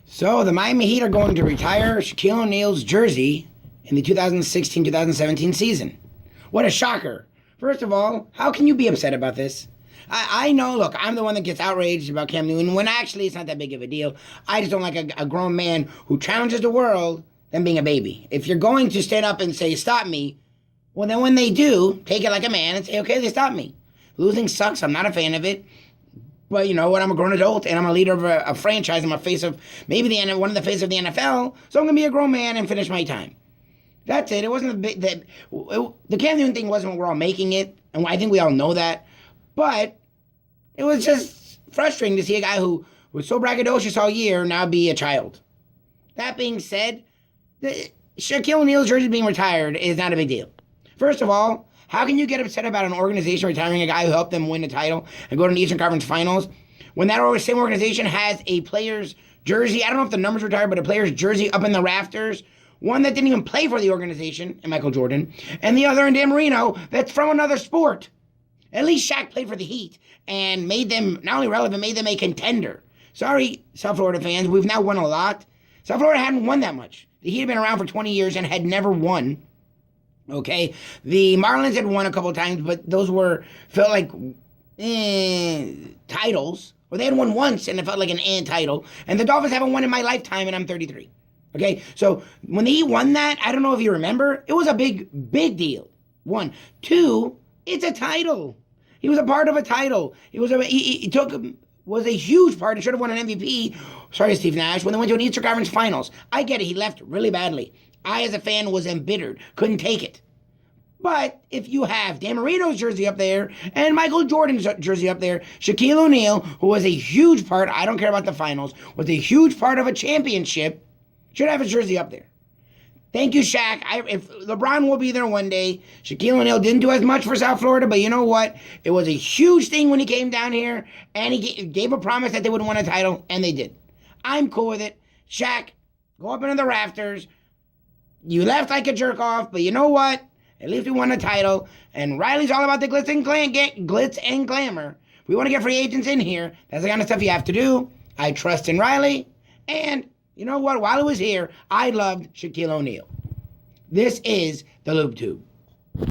So the Miami Heat are going to retire Shaquille O'Neal's jersey in the 2016-2017 season. What a shocker. First of all, how can you be upset about this? I know, look, I'm the one that gets outraged about Cam Newton when actually it's not that big of a deal. I just don't like a grown man who challenges the world than being a baby. If you're going to stand up and say, stop me, well, then when they do, take it like a man and say, okay, they stopped me. Losing sucks. I'm not a fan of it. But you know what? I'm a grown adult and I'm a leader of a franchise. I'm a face of maybe one of the face of the NFL. So I'm gonna be a grown man and finish my time. That's it. It wasn't the Cam Newton thing wasn't what we're all making it, and I think we all know that. But it was just frustrating to see a guy who was so braggadocious all year now be a child. That being said, Shaquille O'Neal's jersey being retired is not a big deal. First of all, how can you get upset about an organization retiring a guy who helped them win the title and go to the Eastern Conference Finals when that same organization has a player's jersey? I don't know if the number's retired, but a player's jersey up in the rafters. One that didn't even play for the organization, and Michael Jordan, and the other in Dan Marino that's from another sport. At least Shaq played for the Heat and made them not only relevant, made them a contender. Sorry, South Florida fans, we've now won a lot. South Florida hadn't won that much. The Heat had been around for 20 years and had never won. Okay, the Marlins had won a couple of times, but those felt like titles. Or they had won once, and it felt like an title. And the Dolphins haven't won in my lifetime, and I'm 33. Okay, so when he won that, I don't know if you remember, it was a big, big deal. One. Two, it's a title. He was a part of a title. Was a huge part and should have won an MVP. Sorry, Steve Nash, when they went to an Eastern Conference Finals. I get it, he left really badly. I, as a fan, was embittered. Couldn't take it. But if you have Dan Marino's jersey up there and Michael Jordan's jersey up there, Shaquille O'Neal, who was a huge part, I don't care about the finals, was a huge part of a championship, should have his jersey up there. Thank you, Shaq. If LeBron will be there one day. Shaquille O'Neal didn't do as much for South Florida, but you know what? It was a huge thing when he came down here, and he gave a promise that they would win a title, and they did. I'm cool with it. Shaq, go up into the rafters. You left like a jerk off, but you know what? At least we won a title. And Riley's all about the glitz and glamour. If we want to get free agents in here, that's the kind of stuff you have to do. I trust in Riley. And you know what? While he was here, I loved Shaquille O'Neal. This is the Lube Tube.